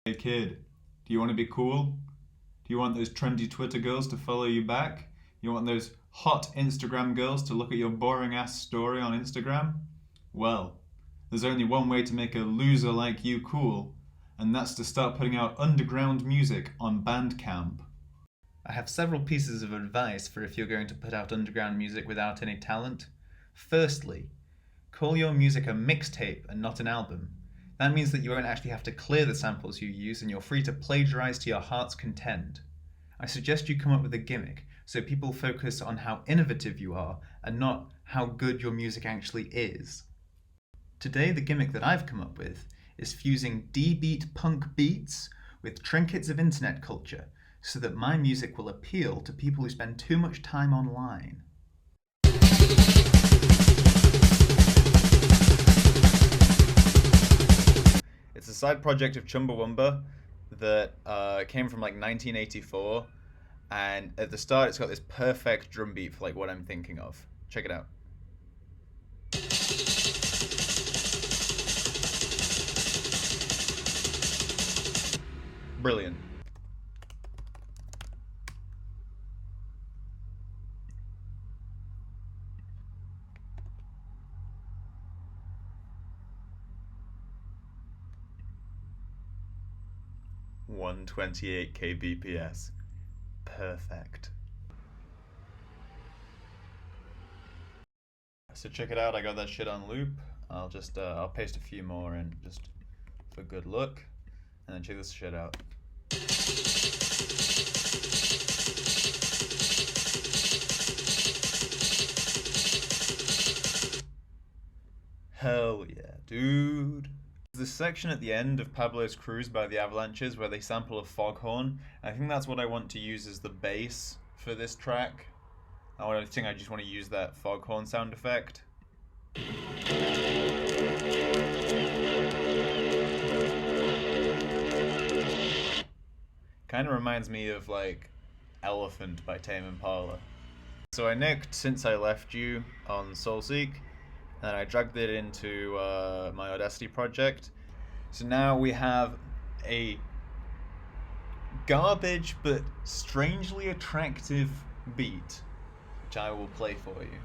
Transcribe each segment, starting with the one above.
Hey kid, do you want to be cool? Do you want those trendy Twitter girls to follow you back? You want those hot Instagram girls to look at your boring ass story on Instagram? Well, there's only one way to make a loser like you cool, and that's to start putting out underground music on Bandcamp. I have several pieces of advice for if you're going to put out underground music without any talent. Firstly, call your music a mixtape and not an album. That means that you won't actually have to clear the samples you use and you're free to plagiarize to your heart's content. I suggest you come up with a gimmick so people focus on how innovative you are and not how good your music actually is. Today, the gimmick that I've come up with is fusing D-beat punk beats with trinkets of internet culture so that my music will appeal to people who spend too much time online. It's a side project of Chumbawamba that came from like 1984, and at the start it's got this perfect drum beat for like what I'm thinking of. Check it out. Brilliant. $128 kbps. Perfect. So check it out, I got that shit on loop. I'll paste a few more in just for good look. And then check this shit out. Hell yeah, dude. There's this section at the end of Pablo's Cruise by the Avalanches where they sample a foghorn. I think that's what I want to use as the bass for this track. I think I just want to use that foghorn sound effect. Kind of reminds me of like Elephant by Tame Impala. So I nicked Since I Left You on Soulseek, and I dragged it into my Audacity project. So now we have a garbage but strangely attractive beat, which I will play for you.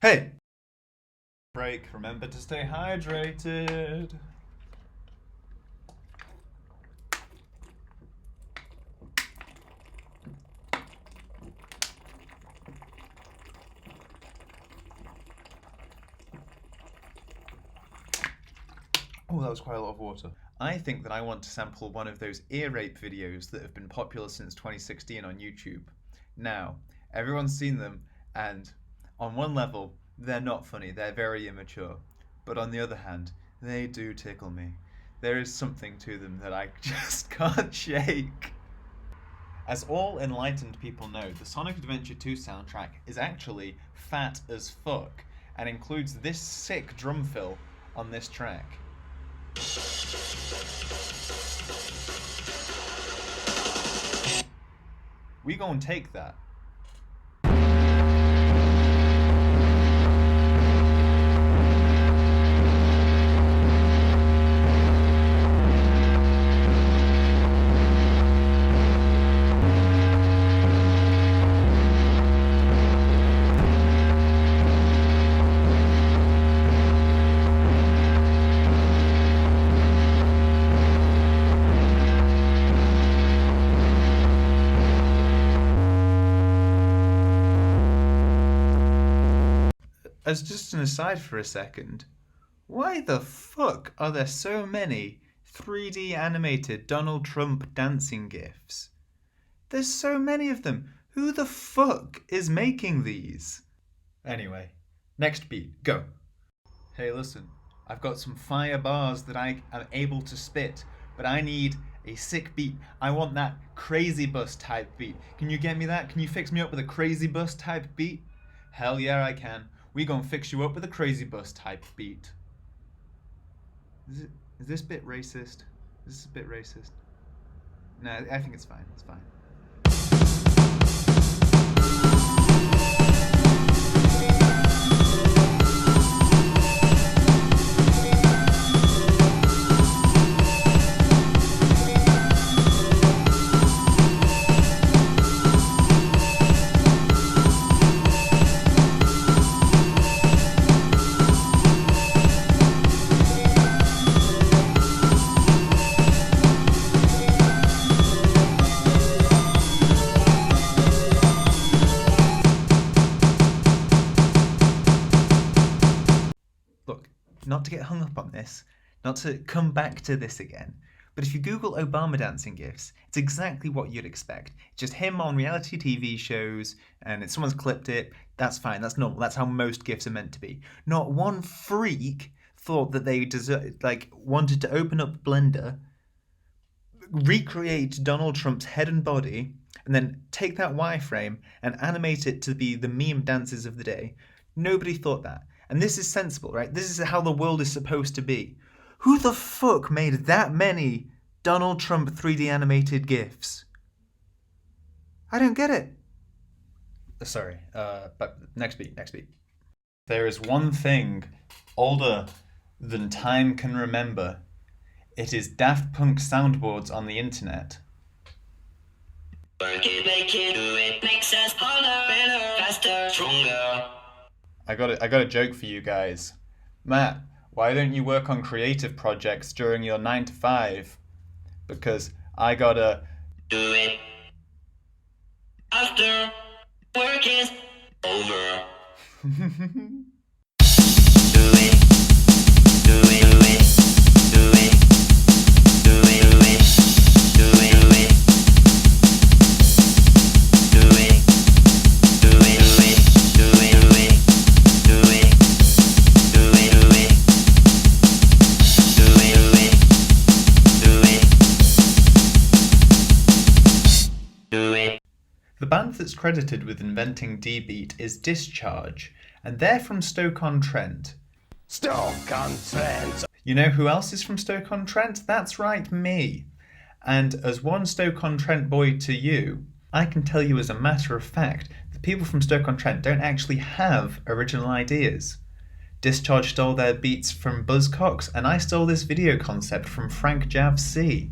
Hey! Break, remember to stay hydrated. Oh, that was quite a lot of water. I think that I want to sample one of those ear rape videos that have been popular since 2016 on YouTube. Now, everyone's seen them, and on one level, they're not funny, they're very immature. But on the other hand, they do tickle me. There is something to them that I just can't shake. As all enlightened people know, the Sonic Adventure 2 soundtrack is actually fat as fuck, and includes this sick drum fill on this track. We gon' take that. As just an aside for a second, Why the fuck are there so many 3D animated Donald Trump dancing GIFs? There's so many of them. Who the fuck is making these? Anyway, next beat, go. Hey, listen, I've got some fire bars that I am able to spit, but I need a sick beat. I want that crazy bus type beat. Can you get me that? Can you fix me up with a crazy bus type beat? Hell yeah, I can. We gon' fix you up with a crazy bus type beat. Is this bit racist? Is this a bit racist? No, I think it's fine. It's fine. Look, not to get hung up on this, not to come back to this again, but if you Google Obama dancing GIFs, it's exactly what you'd expect. It's just him on reality TV shows, and someone's clipped it. That's fine, that's normal, that's how most GIFs are meant to be. Not one freak thought that they wanted to open up Blender, recreate Donald Trump's head and body, and then take that wireframe and animate it to be the meme dances of the day. Nobody thought that. And this is sensible, right? This is how the world is supposed to be. Who the fuck made that many Donald Trump 3D animated GIFs? I don't get it. Sorry, but next beat. There is one thing older than time can remember. It is Daft Punk soundboards on the internet. Work it, make it, do it, makes us harder, better, faster, stronger. I got a joke for you guys. Matt, why don't you work on creative projects during your 9 to 5? Because I gotta do it after work is over. The band that's credited with inventing D-Beat is Discharge, and they're from Stoke-on-Trent. Stoke-on-Trent! You know who else is from Stoke-on-Trent? That's right, me. And as one Stoke-on-Trent boy to you, I can tell you as a matter of fact, the people from Stoke-on-Trent don't actually have original ideas. Discharge stole their beats from Buzzcocks, and I stole this video concept from Frank Jav C.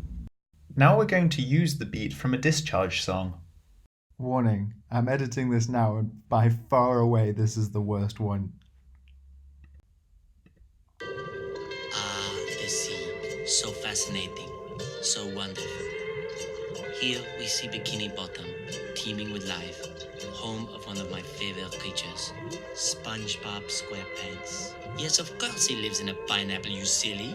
Now we're going to use the beat from a Discharge song. Warning, I'm editing this now, and by far away this is the worst one. Ah, the sea, so fascinating, so wonderful. Here we see Bikini Bottom, teeming with life, home of one of my favorite creatures, SpongeBob SquarePants. Yes, of course he lives in a pineapple, you silly.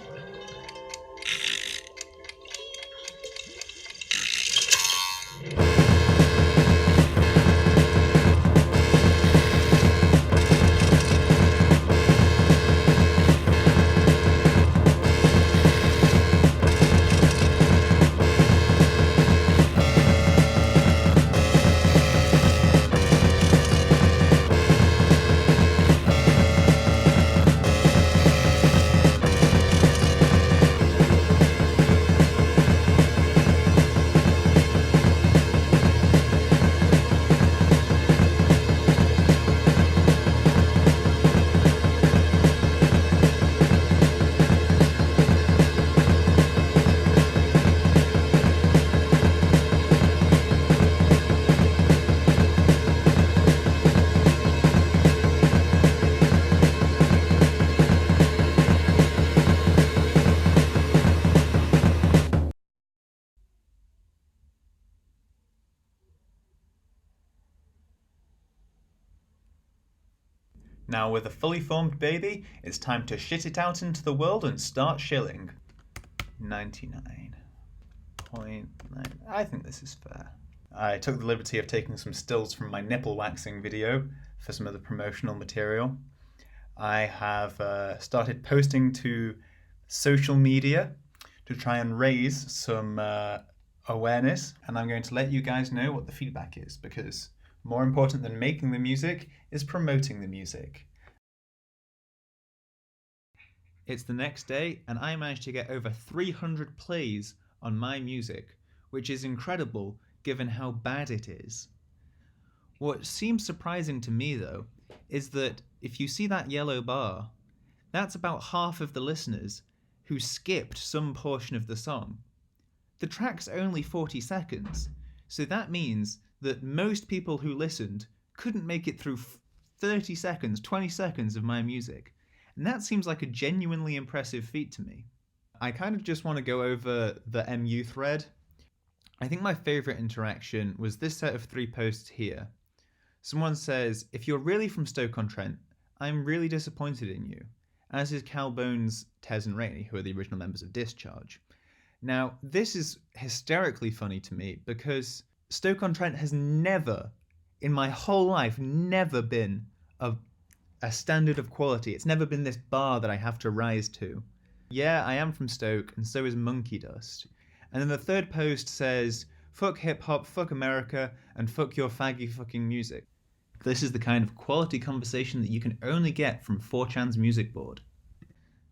Now with a fully formed baby, it's time to shit it out into the world and start shilling. 99.9. I think this is fair. I took the liberty of taking some stills from my nipple waxing video for some of the promotional material. I have started posting to social media to try and raise some awareness, and I'm going to let you guys know what the feedback is, because more important than making the music is promoting the music. It's the next day, and I managed to get over 300 plays on my music, which is incredible given how bad it is. What seems surprising to me, though, is that if you see that yellow bar, that's about half of the listeners who skipped some portion of the song. The track's only 40 seconds, so that means that most people who listened couldn't make it through 30 seconds, 20 seconds of my music. And that seems like a genuinely impressive feat to me. I kind of just want to go over the MU thread. I think my favourite interaction was this set of 3 posts here. Someone says, "If you're really from Stoke-on-Trent, I'm really disappointed in you," as is Calbones, Tez and Rainey, who are the original members of Discharge. Now, this is hysterically funny to me because Stoke-on-Trent has never, in my whole life, never been a standard of quality. It's never been this bar that I have to rise to. Yeah, I am from Stoke, and so is Monkey Dust. And then the third post says, "Fuck hip-hop, fuck America, and fuck your faggy fucking music." This is the kind of quality conversation that you can only get from 4chan's music board.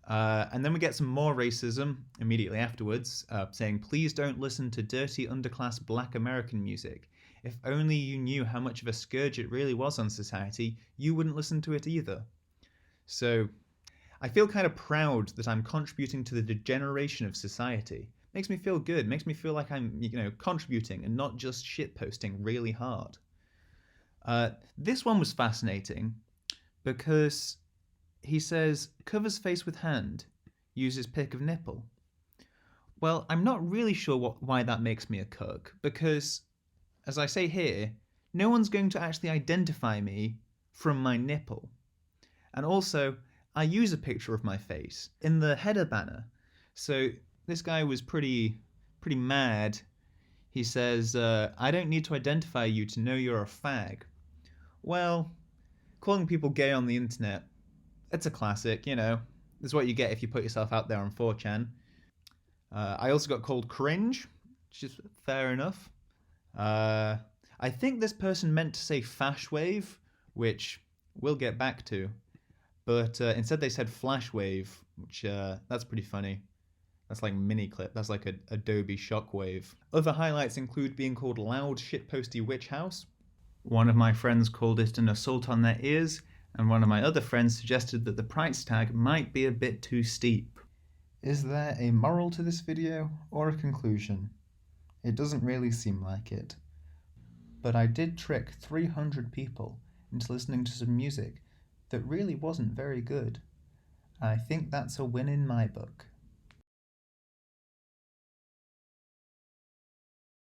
And then we get some more racism immediately afterwards, saying, "Please don't listen to dirty underclass black American music. If only you knew how much of a scourge it really was on society, you wouldn't listen to it either." So I feel kind of proud that I'm contributing to the degeneration of society. Makes me feel good, makes me feel like I'm, contributing and not just shitposting really hard. This one was fascinating because he says, "Covers face with hand, uses pic of nipple." Well, I'm not really sure why that makes me a cuck, because, as I say here, no one's going to actually identify me from my nipple. And also, I use a picture of my face in the header banner. So this guy was pretty mad. He says, "I don't need to identify you to know you're a fag." Well, calling people gay on the internet, it's a classic, That's what you get if you put yourself out there on 4chan. I also got called cringe, which is fair enough. I think this person meant to say fashwave, which we'll get back to. But instead they said flashwave, which that's pretty funny. That's like mini clip. That's like a Adobe Shockwave. Other highlights include being called loud shitposty witch house. One of my friends called it an assault on their ears, and one of my other friends suggested that the price tag might be a bit too steep. Is there a moral to this video or a conclusion? It doesn't really seem like it. But I did trick 300 people into listening to some music that really wasn't very good. I think that's a win in my book.